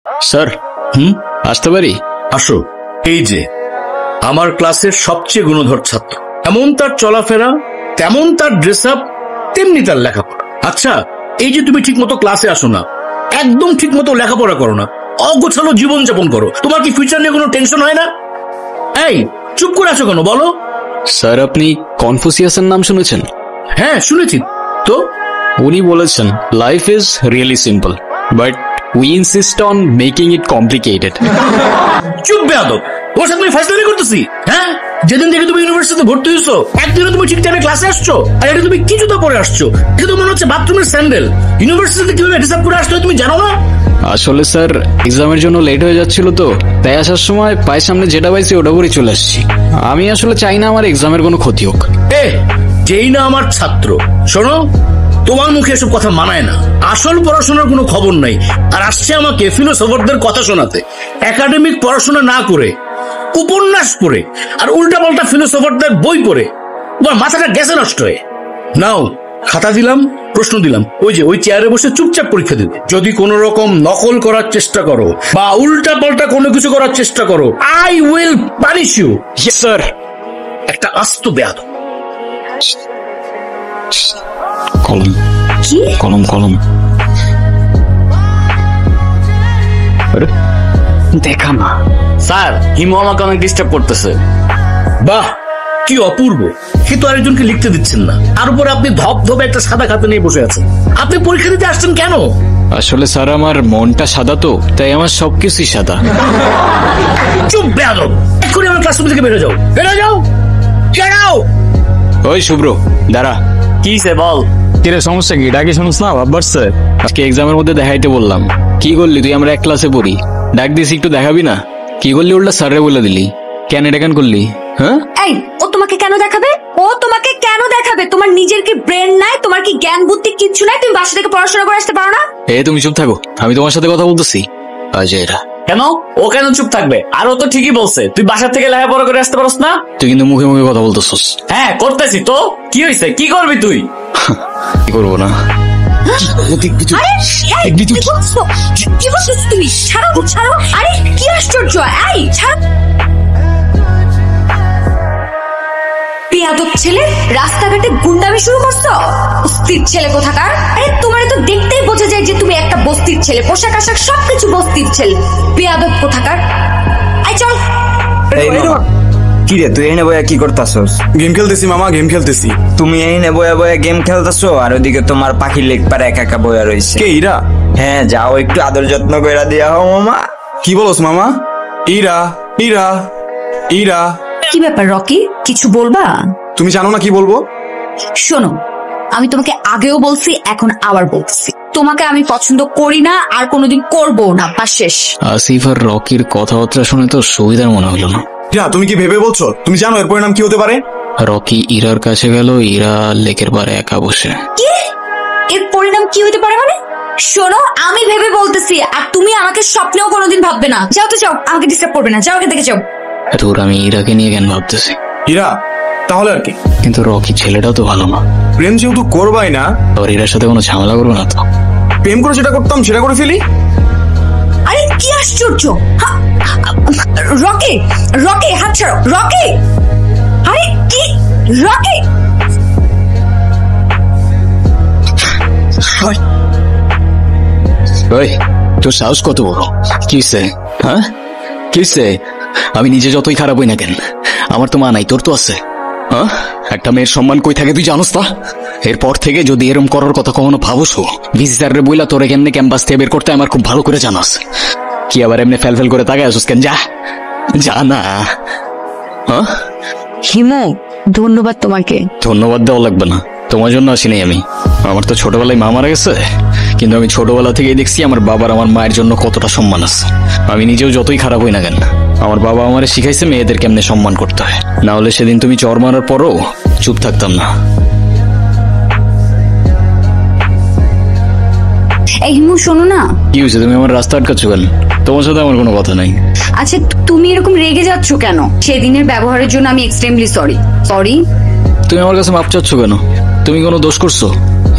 Sir আসতে পারি? আসো। এই যে আমার ক্লাসের সবচেয়ে গুণধর ছাত্র, এমন তার চলাফেরা, তেমন তার ড্রেস আপ, তেমনি তার লেখাপড়া। আচ্ছা, এই যে তুমি ঠিক মতো ক্লাসে আসো না, একদম ঠিক মতো লেখাপড়া করো না, অগোছালো জীবন যাপন করো, তোমার কি ফিউচার নিয়ে কোনো টেনশন হয় না? এই চুপ করে আছো কেন বলো? স্যার আপনি কনফুসিয়াসের নাম শুনেছেন? হ্যাঁ শুনেছি তো। উনি বলেছেন life is really simple but we insist on making it complicated. চুপ বেয়াদব, তোমার সাথে আমি ফাইজলামি করতেছি? হ্যাঁ, যেদিন থেকে তুমি ইউনিভার্সিটিতে ভর্তি হয়েছো একদিনও তুমি ঠিক টাইমে ক্লাসে আসছো? আর এটা তুমি কি জুতা পরে আসছো? এটা তো মনে হচ্ছে বাথরুমের স্যান্ডেল। ইউনিভার্সিটিতে কিভাবে হিসাব করে আসতে হয় তুমি জানো না? আসলে স্যার এক্সামের জন্য লেট হয়ে যাচ্ছিল তো, তাই আসার সময় পায়ের সামনে যেটা পাইছি ওটা করে চলে আসছি। আমি আসলে চাই না আমার এক্সামের কোনো ক্ষতি হোক। যেই না আমার ছাত্র, শোনো, তোমার মুখে এসব কথা মানায় না। আসল পড়াশোনার কোনো খবর নাই, আর আসছে আমাকে ফিলোসফারদের কথা শোনাতে। একাডেমিক পড়াশোনা না করে, উপন্যাস পড়ে আর উল্টা পাল্টা ফিলোসফারদের বই পড়ে তোমার মাথাটা গেছে নষ্ট হয়ে। নাও খাতা দিলাম, প্রশ্ন দিলাম, ওই যে ওই চেয়ারে বসে চুপচাপ পরীক্ষা দিবে। যদি কোন রকম নকল করার চেষ্টা করো বা উল্টা পাল্টা কোনো কিছু করার চেষ্টা করো, I will punish you. Sir একটা আস্ত বেয়াদব। কলম কি? কলম কলম দেখা না। স্যার হিমু আমাকে অনেক ডিস্টার্ব করতেছে। বাহ কি অপূর্ব, কিন্তু আরেকজনকে লিখতে দিচ্ছেন না, আর উপরে আপনি ধপ ধপে একটা সাদা খাতা নিয়ে বসে আছেন। আপনি পরীক্ষা দিতে আসছেন কেন? আসলে স্যার আমার মনটা সাদা তো, তাই আমার সবকিছুই সাদা। চুপ বেয়াদব, এক্ষুনি আমার ক্লাসরুম থেকে বেরো যাও, বেরো যাও, যাও। ওই শুভ্র দাঁড়া। কি সে বল? কিরে সমস্যা কি? ডাকে শুনুস না বাবার স্যার? আজকে এক্সামের মধ্যে দেখাইতে বললাম। কি করলি তুই? আমরা এক ক্লাসে পড়ি, ডাক দিস একটু দেখাবি না? কি করলি? উল্টা স্যারে বলে দিলি। কেন এটা কেন করলি? হ্যাঁ এই ও তোমাকে কেন দেখাবে? ও তোমাকে কেন দেখাবে? তোমার নিজের কি ব্রেন নাই? তোমার কি জ্ঞান বুদ্ধি কিচ্ছু নাই? তুমি বাসা থেকে পড়াশোনা করে আসতে পারো না? তুমি চুপ থাকো, আমি তোমার সাথে কথা বলতেছি। এরা কেন? ও কেন চুপ থাকবে? আর ও তো ঠিকই বলছে, তুই বাসা থেকে লেখাপড়া করে আসতে পারস না। তুই কিন্তু মুখে মুখে কথা বলতেছস। হ্যাঁ করতেছি তো, কি হয়েছে? কি করবি তুই? কি করবো না? কি বলছো তুমি? ছাড়ো ছাড়ো। আরে কি আশ্চর্য! এই ছাড়ো। বেয়াদব ছেলে, রাস্তাঘাটে গুন্ডামি শুরু করছো? বস্তির ছেলে কোথাকার! আরে তোমার তো দেখতেই বোঝা যায় যে তুমি একটা বস্তির ছেলে, পোশাক আশাক সবকিছু বস্তির ছেলে। বেয়াদব কোথাকার! আই চল। কি রে তুই এই বয়া কি করতাছস? গেম খেলতেছি মামা, গেম খেলতেছি। তুমি এই বয়া বয়া গেম খেলতেছো আর ওদিকে তোমার পাখির লেগ পারে একা একা বয়া রইছে। কে ইরা? হ্যাঁ যাও একটু আদর যত্ন কইরা দিয়া হও মামা। কি বলস মামা? ইরা ইরা ইরা। কি ব্যাপার রকি, কিছু বলবা? তুমি জানো না কি বলবো? শোনো, আমি তোমাকে আগেও বলছি, এখন আবার বলছি, তোমাকে আমি পছন্দ করি না আর কোনোদিন করবো না, বা শেষ। আসিফ আর রকির কথাবার্তা শুনে তো সুবিধার মনে হলো না। ইরা তুমি কি ভেবে বলছো? তুমি জানো এর পরিণাম কি হতে পারে? রকি ইরার কাছে গেল, ইরা লেকের পারে একা বসে। কি? এর পরিণাম কি হতে পারে মানে? শোনো, আমি ভেবে বলতেছি, আর তুমি আমাকে স্বপ্নেও কোনোদিন ভাববে না। যাও তো যাও, আমাকে ডিস্টার্ব করবে না, যাও এখান থেকে যাও। তোর আমি ইরাকে নিয়ে কেন ভাবতেছি? ইরা তাহলে আর কি? কিন্তু রকি ছেলেটাও তো ভালো না। প্রেম যেহেতু করবাই না, তোর ইরার সাথে কোনো ঝামেলা করবে না তো? প্রেম করে যেটা করতাম সেটা করে ফেলি। আরে কি আশ্চর্য! রকি রকি হাত ছাড়ো, রকি! আরে কি রকি! ওই তোর সাহস কত বড়? কিসে? হ্যাঁ কিসে? আমি নিজে যতই খারাপ হই না কেন, আমার তো মা নাই, তোর তো আছে। হ্যাঁ একটা মেয়ের সম্মান কই থাকে তুই জানোস না? এরপর থেকে যদি এরম করার কথা কখনো ভাবছো, ভিজিটারে বইলা তোরে কেমনে ক্যাম্পাস থেকে বের করতে আমার খুব ভালো করে জানাস। কি আবার এমনি ফেল ফেল করে তাকায় আসুস কেন? যা যা না। হ্যাঁ হিমু, ধন্যবাদ তোমাকে। ধন্যবাদ দেওয়া লাগবে না, তোমার জন্য আসিনি আমি। আমার তো ছোটবেলায় মা মারা গেছে, কিন্তু আমি ছোটবেলা থেকেই দেখছি আমার বাবার আমার মায়ের জন্য কতটা সম্মান আছে। আমি নিজেও যতই খারাপ হই না কেন, আমার বাবা আমারে শিখাইছে মেয়েদের কেমনে সম্মান করতে হয়। না হলে সেদিন তুমি চর মারার পরও চুপ থাকতাম না। এই হিমু শোনো না। কি হয়েছে? তুমি আমার রাস্তা আটকাচ্ছ কেন? তোমার সাথে আমার কোনো কথা নাই। আচ্ছা তুমি এরকম রেগে যাচ্ছ কেন? সেদিনের ব্যবহারের জন্য আমি এক্সট্রিমলি সরি। তুমি আমার কাছে মাপ চাচ্ছ কেন? তুমি কোনো দোষ করছো?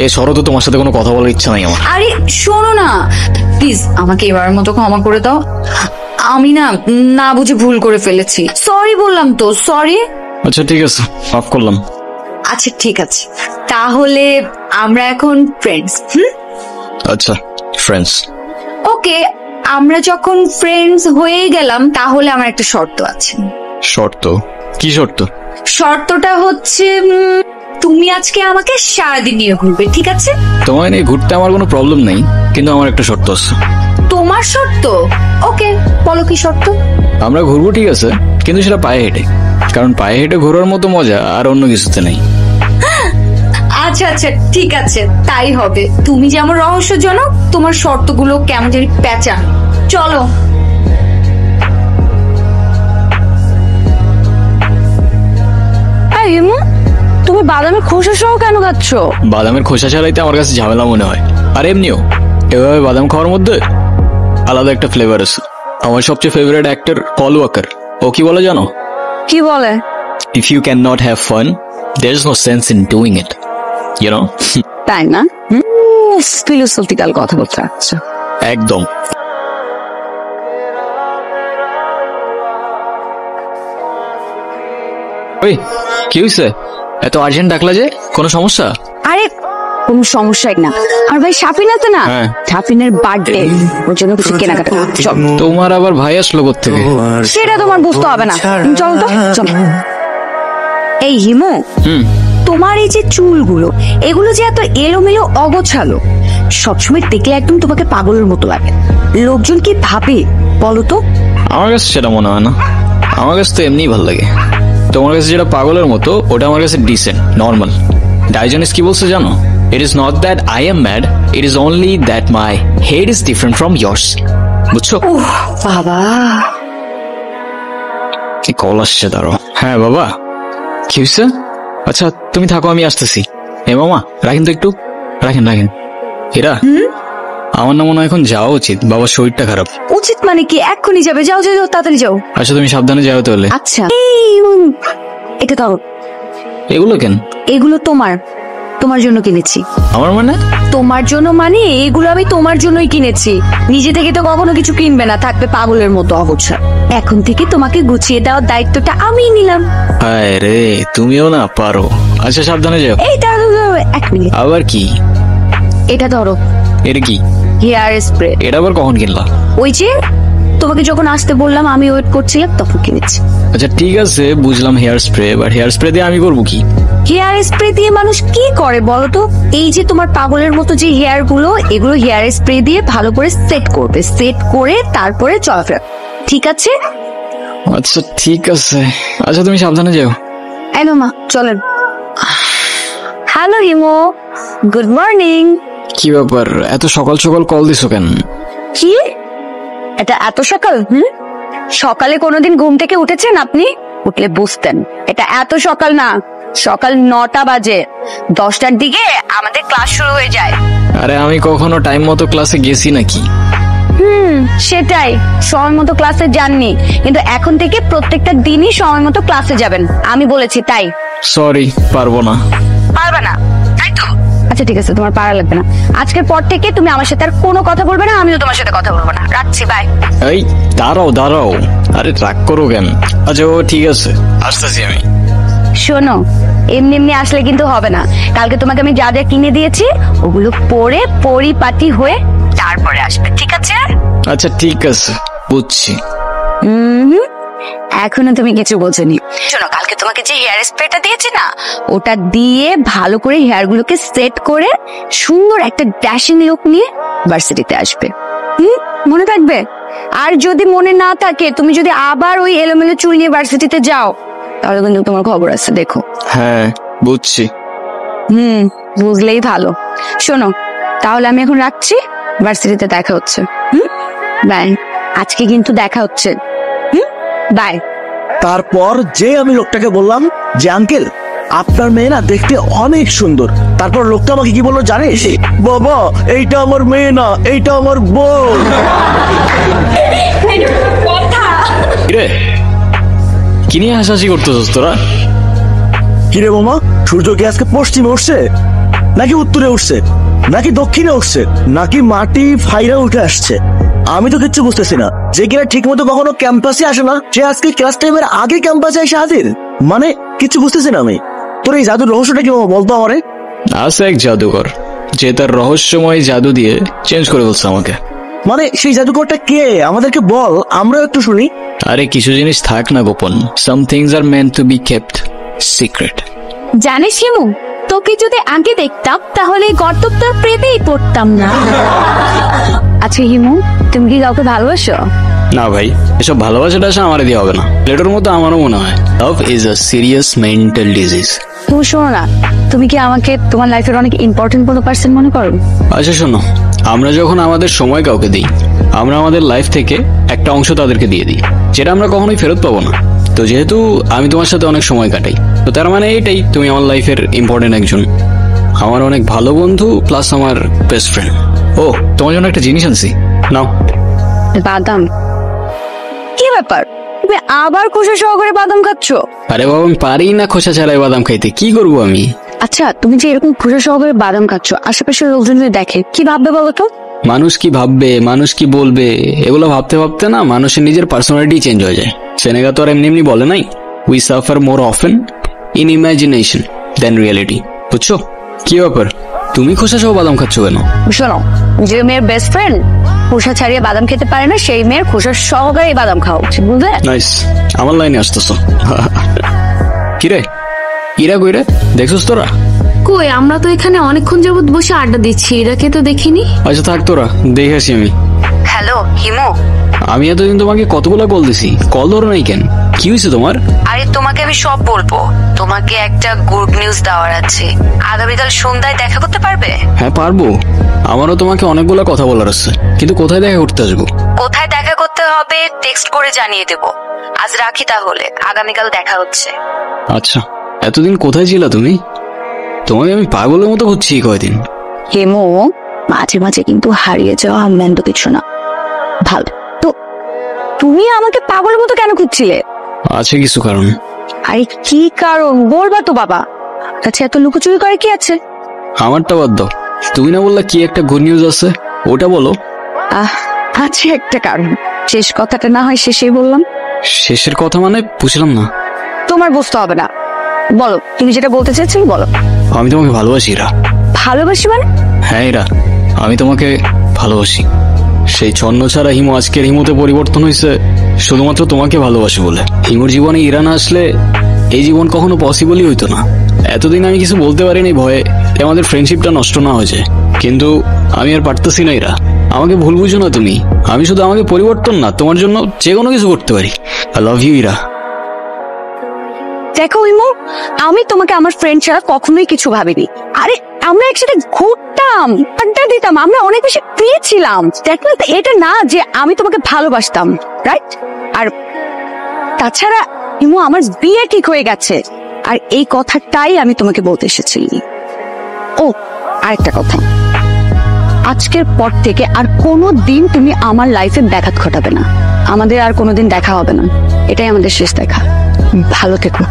এ সরো তো, তোমার সাথে কোনো কথা বলার ইচ্ছা নাই আমার। আরে শোনো না, প্লিজ আমাকে এবারের মতো ক্ষমা করে দাও। আমি না বুঝে ভুল করে ফেলেছি। সরি বললাম তো, সরি। আচ্ছা ঠিক আছে, মাফ করলাম। আচ্ছা ঠিক আছে, তাহলে আমরা এখন ফ্রেন্ডস। আচ্ছা ফ্রেন্ডস। ওকে, আমরা যখন ফ্রেন্ডস হয়ে গেলাম তাহলে আমার একটা শর্ত আছে। শর্ত? কি শর্ত? শর্তটা হচ্ছে তুমি আজকে আমাকে সারাদিন নিয়ে ঘুরবে, ঠিক আছে? তোমায় নিয়ে ঘুরতে আমার কোনো প্রবলেম নেই, কিন্তু আমার একটা শর্ত আছে। তোমার শর্ত? ওকে, বলো কি শর্ত? আমরা ঘুরবো ঠিক আছে, কিন্তু সেটা পায়ে হেঁটে, কারণ পায়ে হেঁটে ঘোরার মতো মজা আর অন্য কিছুতে নেই। আচ্ছা আচ্ছা ঠিক আছে, তাই হবে। তুমি যেমন রহস্যজনক, তোমার শর্তগুলো কেমন জানি প্যাঁচা। চলো। তুমি বাদামের খোসা সহ কেন খাচ্ছ? বাদামের খোসা ছাড়াইতে আমার কাছে ঝামেলা মনে হয়, আর এমনিও এভাবে বাদাম খাওয়ার মধ্যে আলাদা একটা ফ্লেভার আছে। আমার সবচেয়ে ফেভারিট অ্যাক্টর পল ওয়াকার, ও কি বলে জানো? কি বলে? If you can not have fun, there is no sense in doing it, you know. তাই না? ফিলোসফিক্যাল কথা বলতে। আচ্ছা একদম। ওই কি হইছে? এত আর্জেন্ট ডাকলা যে, কোনো সমস্যা? আরে কোনো সমস্যাই না। আর ভাই শাফিন আছে না, হ্যাঁ। শাফিনের বার্থডে, ওর জন্য কিছু কেনাকাটা করতে। চল। তোমার আবার ভাই আসলো কোত্থেকে? সেটা তোমার বুঝতে হবে না, চল তো চল। এই হিমু, তোমার এই যে চুলগুলো, এগুলো যে এত এলোমেলো অগোছালো, সবসময় দেখলে একদম তোমাকে পাগলের মতো লাগে। লোকজন কি ভাবে বলো তো? আমার কাছে সেটা মনে হয় না, আমার কাছে তো এমনিই ভালো লাগে। তোমার কাছে যেটা পাগলের মতো, ওটা আমার কাছে ডিসেন্ট, নর্মাল। ডাইজনিস কি বলছে জানো? It is not that I am mad, it is only that my head is different from years. বুঝছো? বাবা, কি কল আসছে, দাঁড়ো। হ্যাঁ বাবা, কি হয়েছে? আচ্ছা তুমি থাকো, আমি আসতেছি। এ মামা রাখেন তো একটু, রাখেন রাখেন। এরা আমার না মনে হয় এখন যাওয়া উচিত, বাবার শরীরটা খারাপ। উচিত মানে কি? এক্ষুনি যাবে? যাও যাও যাও, তাড়াতাড়ি যাও। আচ্ছা তুমি সাবধানে যাও তাহলে। আচ্ছা এটা ধরো। এগুলো কেন? এগুলো তোমার তোমার জন্য কিনেছি। আমার মানে? তোমার জন্য মানে এগুলো আমি তোমার জন্যই কিনেছি। নিজে থেকে তো কখনো কিছু কিনবে না, থাকবে পাগলের মতো অগোছালো। এখন থেকে তোমাকে গুছিয়ে দেওয়ার দায়িত্বটা আমিই নিলাম। হায় রে, তুমিও না পারো। আচ্ছা সাবধানে যাও। এই দাঁড়াও, এক মিনিট। আবার কি? এটা ধরো, এটা কি? Hair spray. এটা আবার কখন কিনলা? ওই যে তোমাকে যখন আসতে বললাম, আমি ওয়েট করছিলাম তখন কিনেছি। আচ্ছা ঠিক আছে, বুঝলাম hair spray, but hair spray দিয়ে আমি করবো কি? হেয়ার স্প্রে দিয়ে মানুষ কি করে বলো তো? এই যে তোমার পাগলের মতো যে হেয়ার গুলো, এগুলো হেয়ার স্প্রে দিয়ে ভালো করে সেট করবে, সেট করে তারপরে চলাফেরা, ঠিক আছে? আচ্ছা ঠিক আছে, আচ্ছা তুমি সাবধানে যাও। এই মামা চলেন। হ্যালো হিমো, গুড মর্নিং। কি ব্যাপার, এত সকাল সকাল কল দিছো কেন? কি এটা এত সকাল? সকালে কোনোদিন ঘুম থেকে উঠেছেন আপনি? উঠলে বুঝতেন এটা এত সকাল না, সকাল 9টা বাজে। 10টার দিকে আমাদের ক্লাস শুরু হয়ে যায়। আরে আমি কখনো টাইম মতো ক্লাসে গেছি নাকি? সেটাই, সময় মতো ক্লাসে যাননি, কিন্তু এখন থেকে প্রত্যেকটা দিনই সময় মতো ক্লাসে যাবেন, আমি বলেছি তাই। সরি, পারবো না। পারবে না তাই তো? আচ্ছা ঠিক আছে, তোমার পারা লাগবে না। আজকের পর থেকে তুমি আমার সাথে আর কোনো কথা বলবে না, আমিও তোমার সাথে কথা বলবো না। রাখছি, বাই। এই দাঁড়াও দাঁড়াও, আরে রাগ করো কেন? আচ্ছা ও ঠিক আছে, আসতেছি আমি। শোনো, এমনি এমনি আসলে কিন্তু হবে না। কালকে তোমাকে আমি যা যা কিনে দিয়েছি ওগুলো পরে পরিপাটি হয়ে তারপরে আসবে, ঠিক আছে? আচ্ছা ঠিক আছে, বুঝছি। এখনো তুমি কিছু বোঝোনি। শোনো, কালকে তোমাকে যে হেয়ার স্প্রেটা দিয়েছি না, ওটা দিয়ে ভালো করে হেয়ার গুলোকে সেট করে সুন্দর একটা ড্যাশিং লুক নিয়ে ভার্সিটিতে আসবে। মনে থাকবে? আর যদি মনে না থাকে, তুমি যদি আবার ওই এলোমেলো চুল নিয়ে ভার্সিটিতে যাও, তাহলে কিন্তু তোমার খবর আছে, দেখো। হ্যাঁ বুঝছি। বুঝলেই ভালো। শোনো, তাহলে আমি এখন রাখছি, ভার্সিটিতে দেখা হচ্ছে। বাই। আজকে কিন্তু দেখা হচ্ছে। বাই। তারপর যে আমি লোকটাকে বললাম যে আঙ্কেল আপনার মেয়ে না দেখতে অনেক সুন্দর, তারপর লোকটা আমাকে কি বললো জানিস? বাবা এইটা আমার মেয়ে না, এইটা আমার বউ। রে কি নিয়ে হাসাহাসি করতেছস তোরা? কিরে মামা, সূর্য কি আজকে পশ্চিমে উঠছে নাকি উত্তরে উঠছে নাকি দক্ষিণে উঠছে নাকি মাটি ফাইরা উঠে আসছে? আমি তো কিচ্ছু বুঝতেছি না। যে কিনা ঠিক মতো কখনো ক্যাম্পাসে আসে না, সে আজকে ক্লাস টাইমের আগে ক্যাম্পাসে এসে হাজির। মানে কিছু বুঝতেছি না আমি। তোর এই জাদুর রহস্যটা কি মামা, বলতো আমারে। আছে এক জাদুকর যে তার রহস্যময় জাদু দিয়ে চেঞ্জ করে বলছে আমাকে। মানে সেই জাদুকরটা কে, আমাদেরকে বল, আমরাও একটু শুনি। আরে কিছু জিনিস থাক না গোপন, some things are meant to be kept secret. জানিস হিমু, তোকে যদি আগে দেখতাম তাহলে গর্তটা প্রেমেই পড়তাম না। আচ্ছা হিমু, তুমি কি কাউকে ভালোবাসো? না ভাই, এসব ভালোবাসাটা আসা আমারে দিয়ে হবে না। লেটার মতো আমারও মনে হয় love is a serious mental disease. তুমি শোনো না, তুমি কি আমাকে তোমার লাইফের অনেক ইম্পর্টেন্ট কোনো পার্সন মনে করো? আচ্ছা শোনো, আমরা যখন আমাদের সময় কাউকে দিই, আমরা আমাদের লাইফ থেকে একটা অংশ তাদেরকে দিয়ে দিই, যেটা আমরা কখনোই ফেরত পাবো না। তো যেহেতু আমি তোমার সাথে অনেক সময় কাটাই, তো তার মানে এটাই তুমি আমার লাইফের ইম্পর্টেন্ট একজন, আমার অনেক ভালো বন্ধু প্লাস আমার বেস্ট ফ্রেন্ড। ও, তোমার জন্য একটা জিনিস আনছি, নাও। বাদাম? কি ব্যাপার, তুমি আবার খোসা সহকারে বাদাম খাচ্ছ? আরে বাবা, আমি পারি না খোসা ছাড়াই বাদাম খাইতে, কি করবো আমি? আচ্ছা, তুমি যে এরকম খোসা সহকারে বাদাম খাচ্ছ, আশেপাশের লোকজন যদি দেখে কি ভাববে বলো তো? মানুষ কি ভাববে, মানুষ কি বলবে, এগুলো ভাবতে ভাবতে না মানুষের নিজের পার্সোনালিটি চেঞ্জ হয়ে যায়। সেনেগা তো আর এমনি এমনি বলে নাই, we suffer more often in imagination than reality. বুঝছো? কি ব্যাপার, তুমি খোসা সহ বাদাম খাচ্ছ কেন? শোনো, যে মেয়ের বেস্ট ফ্রেন্ড খোসা ছাড়িয়ে বাদাম খেতে পারে না, সেই মেয়ের খোসা সহকারে বাদাম খাওয়া উচিত, বুঝলে? নাইস, আমার লাইনে আসতেছ। কিরে, ইরা কইরে দেখছস তোরা? কই, আমরা তো এখানে অনেকক্ষণ যাবত বসে আড্ডা দিচ্ছি, এরাকে তো দেখিনি। আচ্ছা থাক, তোরা দেখে আসি আমি। হ্যালো হিমু, আমি এতদিন তোমাকে কতগুলো কল দিছি, কল ধরো নাই কেন? কি হয়েছে তোমার? আরে তোমাকে আমি সব বলবো। তোমাকে একটা গুড নিউজ দেওয়ার আছে। আগামীকাল সন্ধ্যায় দেখা করতে পারবে? হ্যাঁ পারবো, আমারও তোমাকে অনেকগুলো কথা বলার আছে, কিন্তু কোথায় দেখা করতে আসবো? কোথায় দেখা করতে হবে টেক্সট করে জানিয়ে দেব। আজ রাখি তাহলে, আগামীকাল দেখা হচ্ছে। আচ্ছা, এতদিন কোথায় ছিলা তুমি? তোমাকে আমি পাগলের মতো খুঁজছি কয়দিন। হিমু, মাঝে মাঝে কিন্তু হারিয়ে যাওয়া মন্দ কিছু না, ভালো তো। তুমি আমাকে পাগলের মতো কেন খুঁজছিলে? আছে কিছু কারণ। আরে কি কারণ বলবা তো বাবা, কাছে এত লুকোচুরি করে কি আছে? আমারটা বাদ দাও, তুমি না বললা কি একটা গুড নিউজ আছে, ওটা বলো। আছে একটা কারণ, শেষ কথাটা না হয় শেষেই বললাম। শেষের কথা মানে বুঝলাম না। তোমার বুঝতে হবে না, বলো তুমি যেটা বলতে চাইছো বলো। আমি তোমাকে ভালোবাসি ইরা। ভালোবাসি মানে? হ্যাঁ ইরা, আমি তোমাকে ভালোবাসি। সেই ছন্ন ছাড়া হিমু আজকের হিমুতে পরিবর্তন হয়েছে শুধুমাত্র তোমাকে ভালোবাসি বলে। হিমুর জীবনে ইরা না আসলে এই জীবন কখনো পসিবলই হইতো না। এতদিন আমি কিছু বলতে পারিনি ভয়ে আমাদের ফ্রেন্ডশিপটা নষ্ট না হয়ে যায়, কিন্তু আমি আর পারতেছি না ইরা। আমাকে ভুল বুঝো না তুমি, আমি শুধু আমাকে পরিবর্তন না, তোমার জন্য যে কোনো কিছু করতে পারি। I love you Ira. দেখো হিমু, আমি তোমাকে আমার ফ্রেন্ড ছাড়া কখনোই কিছু ভাবিনি। আরে আমরা একসাথে ঘুরতাম, আড্ডা দিতাম, আমরা অনেক বেশি ফ্রি ছিলাম। দেখো এটা না যে আমি তোমাকে ভালোবাসতাম, রাইট? আর তাছাড়া হিমু, আমার বিয়ে ঠিক হয়ে গেছে, আর এই কথাটাই আমি তোমাকে বলতে এসেছি। ও আরেকটা কথা, আজকের পর থেকে আর কোনো দিন তুমি আমার লাইফে ব্যাঘাত ঘটাবে না। আমাদের আর কোনোদিন দেখা হবে না, এটাই আমাদের শেষ দেখা। ভালো থেকো।